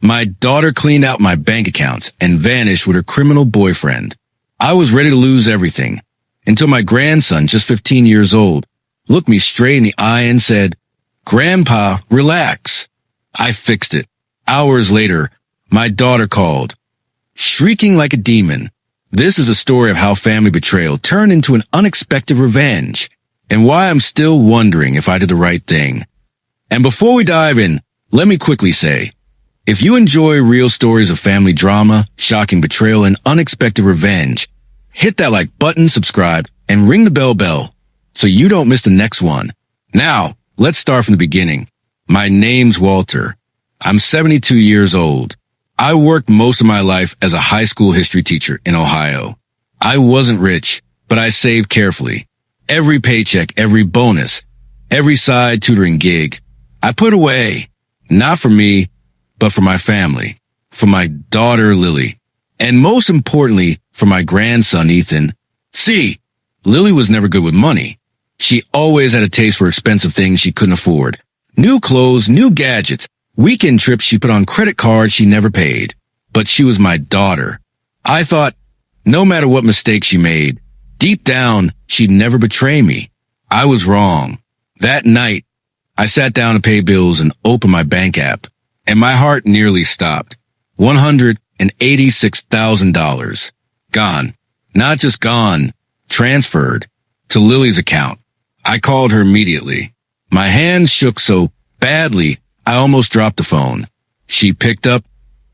My daughter cleaned out my bank accounts and vanished with her criminal boyfriend. I was ready to lose everything until my grandson, just 15 years old, looked me straight in the eye and said, "Grandpa, relax." I fixed it. Hours later, my daughter called, shrieking like a demon. This is a story of how family betrayal turned into an unexpected revenge, and why I'm still wondering if I did the right thing. And before we dive in, let me quickly say, if you enjoy real stories of family drama, shocking betrayal, and unexpected revenge, hit that like button, subscribe, and ring the bell so you don't miss the next one. Now, let's start from the beginning. My name's Walter. I'm 72 years old. I worked most of my life as a high school history teacher in Ohio. I wasn't rich, but I saved carefully. Every paycheck, every bonus, every side tutoring gig, I put away, not for me, but for my family, for my daughter, Lily, and most importantly, for my grandson, Ethan. See, Lily was never good with money. She always had a taste for expensive things she couldn't afford. New clothes, new gadgets, weekend trips she put on credit cards she never paid. But she was my daughter. I thought, no matter what mistakes she made, deep down, she'd never betray me. I was wrong. That night, I sat down to pay bills and opened my bank app, and my heart nearly stopped. $186,000. Gone. Not just gone, transferred to Lily's account. I called her immediately. My hands shook so badly, I almost dropped the phone. She picked up,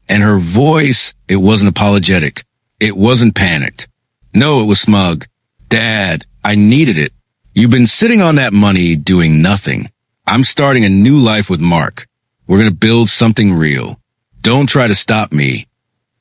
and her voice, it wasn't apologetic. It wasn't panicked. No, it was smug. "Dad, I needed it. You've been sitting on that money doing nothing. I'm starting a new life with Mark. We're going to build something real. Don't try to stop me."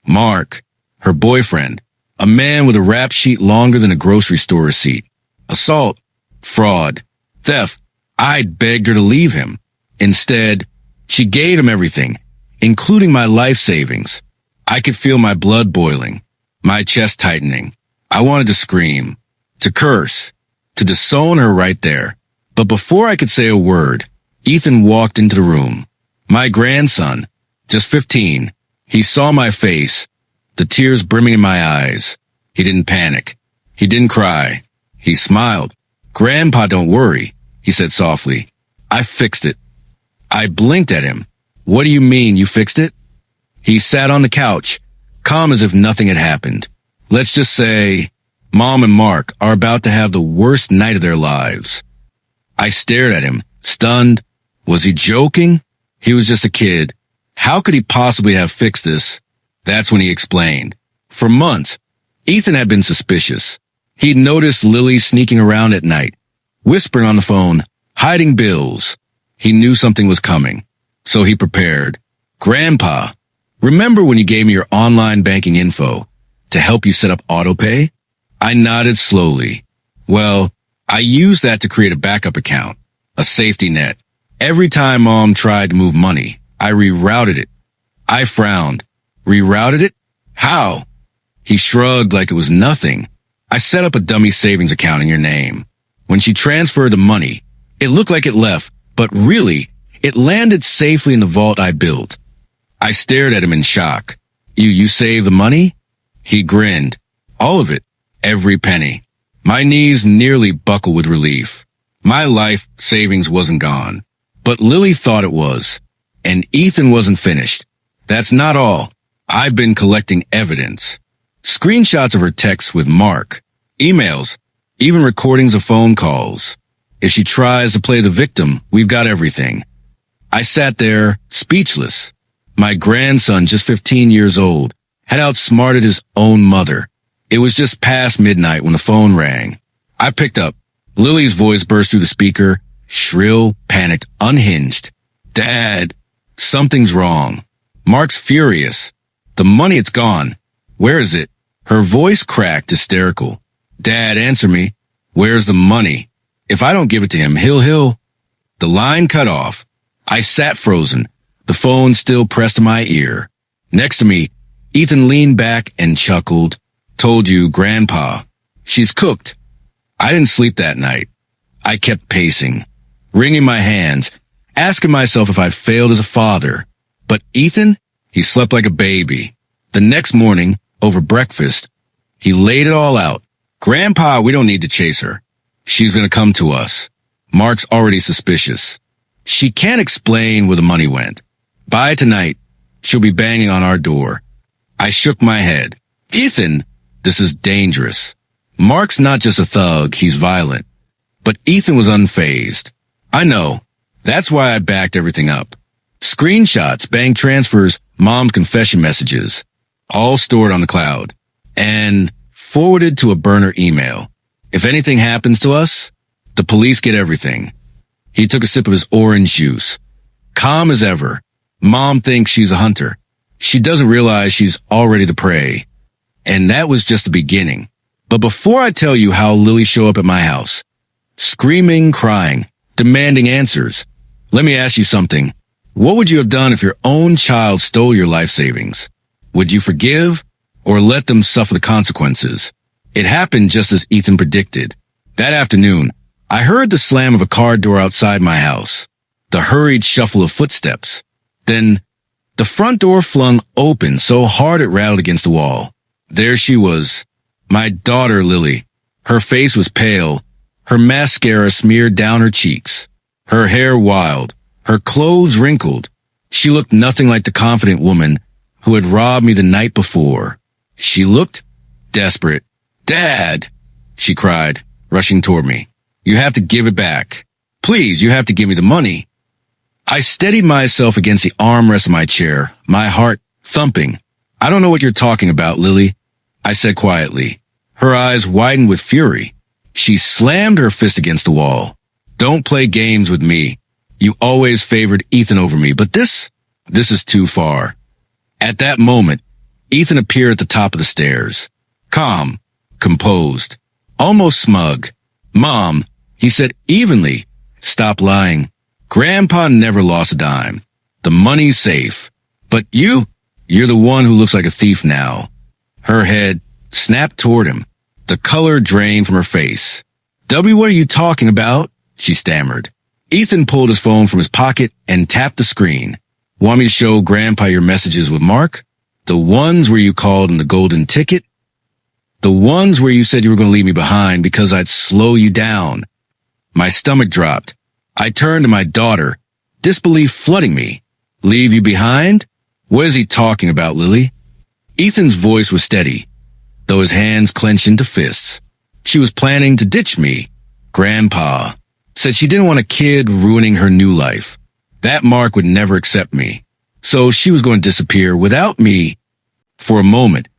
Mark, her boyfriend, a man with a rap sheet longer than a grocery store receipt. Assault, fraud, theft. I'd begged her to leave him. Instead, she gave him everything, including my life savings. I could feel my blood boiling, my chest tightening. I wanted to scream, to curse, to disown her right there. But before I could say a word, Ethan walked into the room. My grandson, just 15. He saw my face, the tears brimming in my eyes. He didn't panic. He didn't cry. He smiled. "Grandpa, don't worry," he said softly. "I fixed it." I blinked at him. "What do you mean you fixed it?" He sat on the couch, calm as if nothing had happened. "Let's just say Mom and Mark are about to have the worst night of their lives." I stared at him, stunned. Was he joking? He was just a kid. How could he possibly have fixed this? That's when he explained. For months, Ethan had been suspicious. He'd noticed Lily sneaking around at night, whispering on the phone, hiding bills. He knew something was coming, so he prepared. "Grandpa, remember when you gave me your online banking info to help you set up autopay?" I nodded slowly. Well, I used that to create a backup account, a safety net. Every time Mom tried to move money, I rerouted it. I frowned. "Rerouted it? How?" He shrugged like it was nothing. "I set up a dummy savings account in your name. When she transferred the money, it looked like it left, but really, it landed safely in the vault I built." I stared at him in shock. You saved the money?" He grinned. "All of it. Every penny." My knees nearly buckled with relief. My life savings wasn't gone, but Lily thought it was. And Ethan wasn't finished. That's not all. I've been collecting evidence. Screenshots of her texts with Mark, emails, even recordings of phone calls. If she tries to play the victim, we've got everything. I sat there, speechless. My grandson, just 15 years old, had outsmarted his own mother. It was just past midnight when the phone rang. I picked up. Lily's voice burst through the speaker, shrill, panicked, unhinged. "Dad, something's wrong. Mark's furious. The money, it's gone. Where is it?" Her voice cracked, hysterical. "Dad, answer me. Where's the money? If I don't give it to him, he'll..." The line cut off. I sat frozen, the phone still pressed to my ear. Next to me, Ethan leaned back and chuckled. "Told you, Grandpa. She's cooked." I didn't sleep that night. I kept pacing, wringing my hands, asking myself if I'd failed as a father. But Ethan, He slept like a baby. The next morning, over breakfast, he laid it all out. Grandpa, we don't need to chase her. She's gonna come to us. Mark's already suspicious. She can't explain where the money went. By tonight, she'll be banging on our door. I shook my head. Ethan, this is dangerous. Mark's not just a thug, he's violent. But Ethan was unfazed. I know. That's why I backed everything up. Screenshots, bank transfers, mom's confession messages, all stored on the cloud, and forwarded to a burner email. If anything happens to us, the police get everything. He took a sip of his orange juice. Calm as ever. Mom thinks she's a hunter. She doesn't realize she's already the prey. And that was just the beginning. But before I tell you how Lily showed up at my house, screaming, crying, demanding answers, let me ask you something. What would you have done if your own child stole your life savings? Would you forgive or let them suffer the consequences? It happened just as Ethan predicted. That afternoon, I heard the slam of a car door outside my house, the hurried shuffle of footsteps. Then the front door flung open so hard it rattled against the wall. There she was, my daughter Lily. Her face was pale, her mascara smeared down her cheeks, her hair wild, her clothes wrinkled. She looked nothing like the confident woman who had robbed me the night before. She looked desperate. Dad, she cried, rushing toward me. You have to give it back. Please, you have to give me the money. I steadied myself against the armrest of my chair, my heart thumping. I don't know what you're talking about, Lily, I said quietly. Her eyes widened with fury. She slammed her fist against the wall. Don't play games with me. You always favored Ethan over me, but this is too far. At that moment, Ethan appeared at the top of the stairs. Calm, composed, almost smug. Mom, he said evenly, stop lying. Grandpa never lost a dime. The money's safe. But you're the one who looks like a thief now. Her head snapped toward him. The color drained from her face. W, what are you talking about? She stammered. Ethan pulled his phone from his pocket and tapped the screen. Want me to show Grandpa your messages with Mark? The ones where you called in the golden ticket? The ones where you said you were going to leave me behind because I'd slow you down. My stomach dropped. I turned to my daughter, disbelief flooding me. Leave you behind? What is he talking about, Lily? Ethan's voice was steady, though his hands clenched into fists. She was planning to ditch me. Grandpa said she didn't want a kid ruining her new life. That Mark would never accept me. So she was going to disappear without me. For a moment,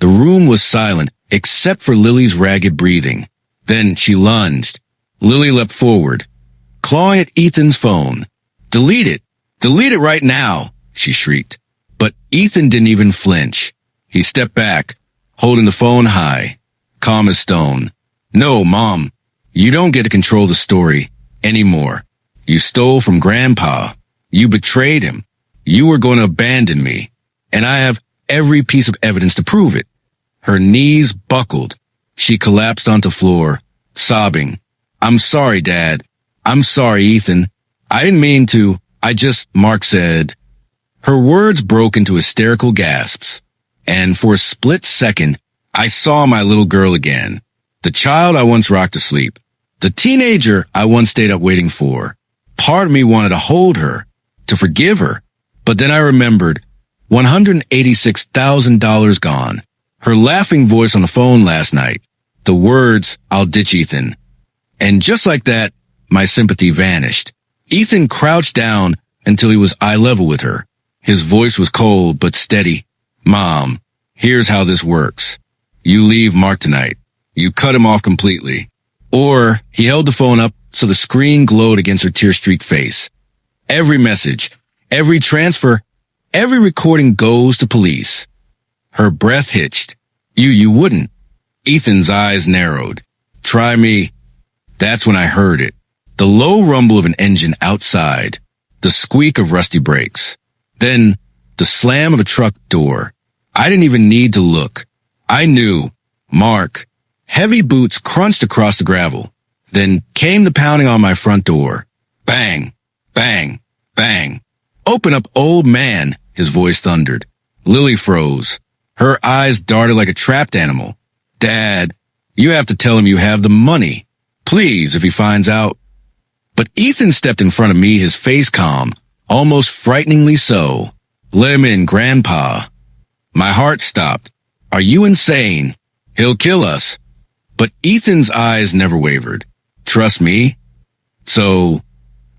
the room was silent except for Lily's ragged breathing. Then she lunged. Lily leapt forward, clawing at Ethan's phone. Delete it. Delete it right now, she shrieked. But Ethan didn't even flinch. He stepped back, holding the phone high, calm as stone. No, Mom, you don't get to control the story anymore. You stole from Grandpa. You betrayed him. You were going to abandon me. And I have every piece of evidence to prove it. Her knees buckled. She collapsed onto the floor, sobbing. I'm sorry, Dad. I'm sorry, Ethan. I didn't mean to. Mark said. Her words broke into hysterical gasps. And for a split second, I saw my little girl again. The child I once rocked to sleep. The teenager I once stayed up waiting for. Part of me wanted to hold her, to forgive her. But then I remembered $186,000 gone. Her laughing voice on the phone last night. The words, I'll ditch Ethan. And just like that, my sympathy vanished. Ethan crouched down until he was eye level with her. His voice was cold but steady. Mom, here's how this works. You leave Mark tonight. You cut him off completely. Or he held the phone up so the screen glowed against her tear-streaked face. Every message, every transfer, every recording goes to police. Her breath hitched. You wouldn't. Ethan's eyes narrowed. Try me. That's when I heard it. The low rumble of an engine outside. The squeak of rusty brakes. Then the slam of a truck door. I didn't even need to look. I knew. Mark. Heavy boots crunched across the gravel. Then came the pounding on my front door. Bang, bang, bang. Open up, old man, his voice thundered. Lily froze. Her eyes darted like a trapped animal. Dad, you have to tell him you have the money. Please, if he finds out. But Ethan stepped in front of me, his face calm, almost frighteningly so. Let him in, Grandpa. My heart stopped. Are you insane? He'll kill us. But Ethan's eyes never wavered. Trust me. So,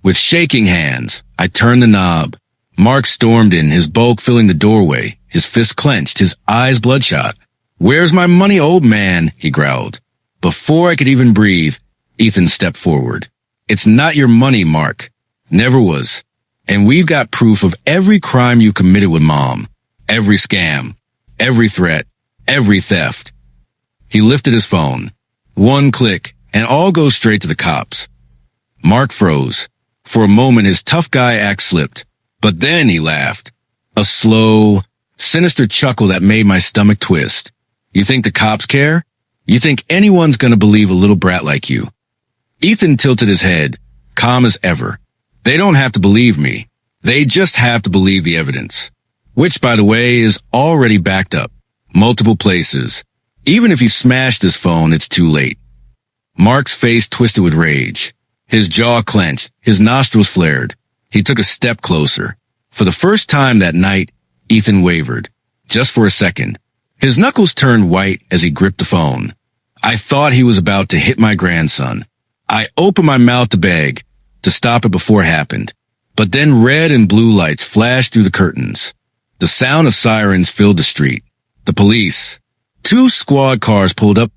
with shaking hands, I turned the knob. Mark stormed in, his bulk filling the doorway, his fists clenched, his eyes bloodshot. Where's my money, old man? He growled. Before I could even breathe, Ethan stepped forward. It's not your money, Mark. Never was. And we've got proof of every crime you committed with Mom. Every scam. Every threat. Every theft. He lifted his phone. One click, and all goes straight to the cops. Mark froze. For a moment, his tough guy act slipped. But then he laughed. A slow, sinister chuckle that made my stomach twist. You think the cops care? You think anyone's gonna believe a little brat like you? Ethan tilted his head, calm as ever. They don't have to believe me. They just have to believe the evidence. Which, by the way, is already backed up. Multiple places. Even if you smashed his phone, it's too late. Mark's face twisted with rage. His jaw clenched, his nostrils flared. He took a step closer. For the first time that night, Ethan wavered. Just for a second. His knuckles turned white as he gripped the phone. I thought he was about to hit my grandson. I opened my mouth to beg, to stop it before it happened. But then red and blue lights flashed through the curtains. The sound of sirens filled the street. The police. 2 squad cars pulled up,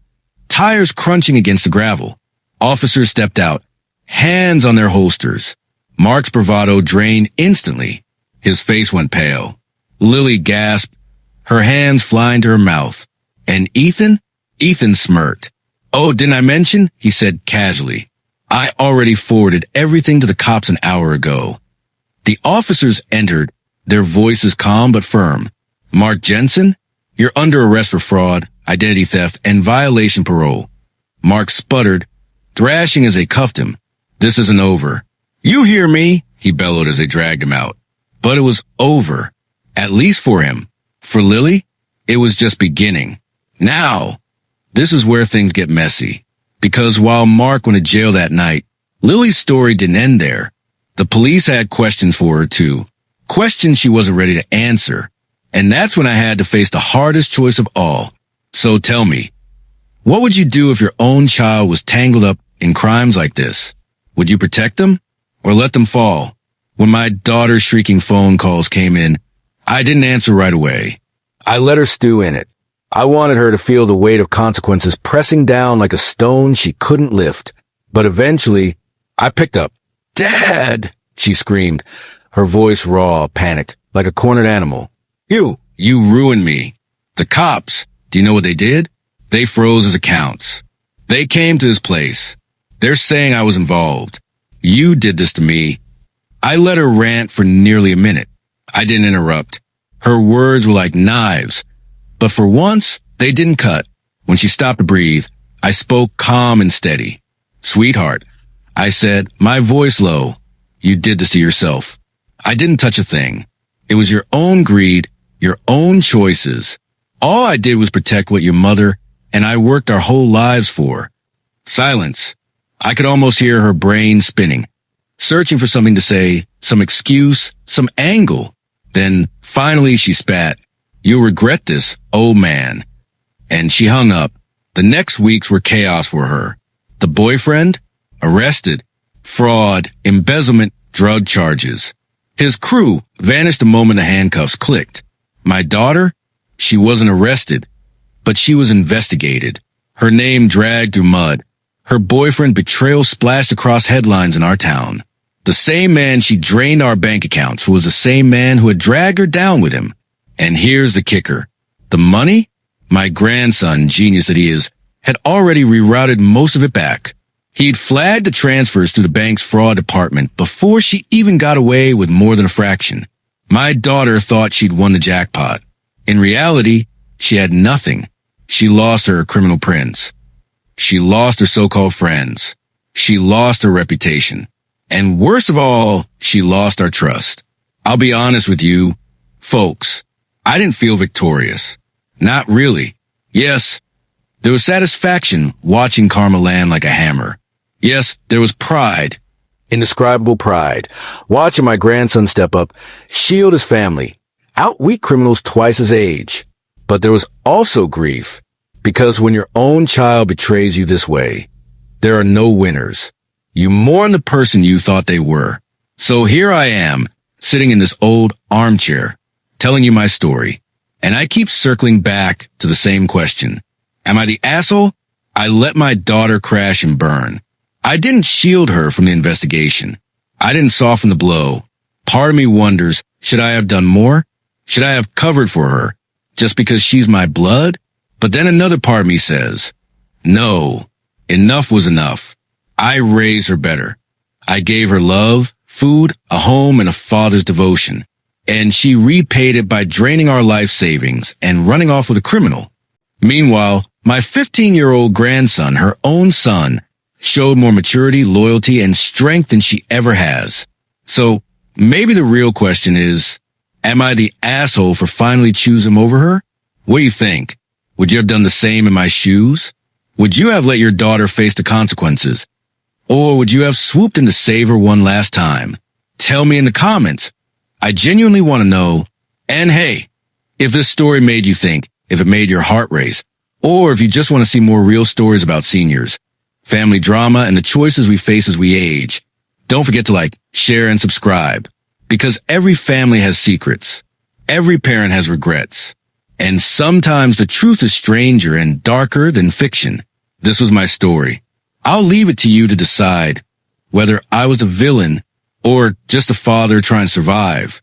tires crunching against the gravel. Officers stepped out, hands on their holsters. Mark's bravado drained instantly. His face went pale. Lily gasped, her hands flying to her mouth. And Ethan? Ethan smirked. Oh, didn't I mention? He said casually. I already forwarded everything to the cops an hour ago. The officers entered, their voices calm but firm. Mark Jensen? You're under arrest for fraud, identity theft, and violation parole. Mark sputtered, thrashing as they cuffed him. This isn't over. You hear me? He bellowed as they dragged him out. But it was over. At least for him. For Lily, it was just beginning. Now, this is where things get messy. Because while Mark went to jail that night, Lily's story didn't end there. The police had questions for her too. Questions she wasn't ready to answer. And that's when I had to face the hardest choice of all. So tell me, what would you do if your own child was tangled up in crimes like this? Would you protect them or let them fall? When my daughter's shrieking phone calls came in, I didn't answer right away. I let her stew in it. I wanted her to feel the weight of consequences pressing down like a stone she couldn't lift. But eventually, I picked up. Dad! She screamed, her voice raw, panicked, like a cornered animal. You ruined me. The cops, do you know what they did? They froze his accounts. They came to his place. They're saying I was involved. You did this to me. I let her rant for nearly a minute. I didn't interrupt. Her words were like knives. But for once, they didn't cut. When she stopped to breathe, I spoke calm and steady. Sweetheart, I said, my voice low. You did this to yourself. I didn't touch a thing. It was your own greed, your own choices. All I did was protect what your mother and I worked our whole lives for. Silence. I could almost hear her brain spinning, searching for something to say, some excuse, some angle. Then finally she spat. You'll regret this, old man. And she hung up. The next weeks were chaos for her. The boyfriend? Arrested. Fraud, embezzlement, drug charges. His crew vanished the moment the handcuffs clicked. My daughter? She wasn't arrested, but she was investigated. Her name dragged through mud. Her boyfriend betrayal splashed across headlines in our town. The same man she drained our bank accounts was the same man who had dragged her down with him. And here's the kicker. The money? My grandson, genius that he is, had already rerouted most of it back. He'd flagged the transfers through the bank's fraud department before she even got away with more than a fraction. My daughter thought she'd won the jackpot. In reality, she had nothing. She lost her criminal prince. She lost her so-called friends. She lost her reputation. And worst of all, she lost our trust. I'll be honest with you. Folks, I didn't feel victorious. Not really. Yes, there was satisfaction watching karma land like a hammer. Yes, there was pride, indescribable pride, watching my grandson step up, shield his family, outweak criminals twice his age. But there was also grief, because when your own child betrays you this way, there are no winners. You mourn the person you thought they were. So here I am, sitting in this old armchair, telling you my story, and I keep circling back to the same question. Am I the asshole? I let my daughter crash and burn. I didn't shield her from the investigation. I didn't soften the blow. Part of me wonders, should I have done more? Should I have covered for her just because she's my blood? But then another part of me says, no, enough was enough. I raised her better. I gave her love, food, a home, and a father's devotion. And she repaid it by draining our life savings and running off with a criminal. Meanwhile, my 15-year-old grandson, her own son, showed more maturity, loyalty, and strength than she ever has. So maybe the real question is, am I the asshole for finally choosing him over her? What do you think? Would you have done the same in my shoes? Would you have let your daughter face the consequences? Or would you have swooped in to save her one last time? Tell me in the comments. I genuinely want to know. And hey, if this story made you think, if it made your heart race, or if you just want to see more real stories about seniors, family drama, and the choices we face as we age, don't forget to like, share, and subscribe. Because every family has secrets. Every parent has regrets. And sometimes the truth is stranger and darker than fiction. This was my story. I'll leave it to you to decide whether I was the villain or just a father trying to survive.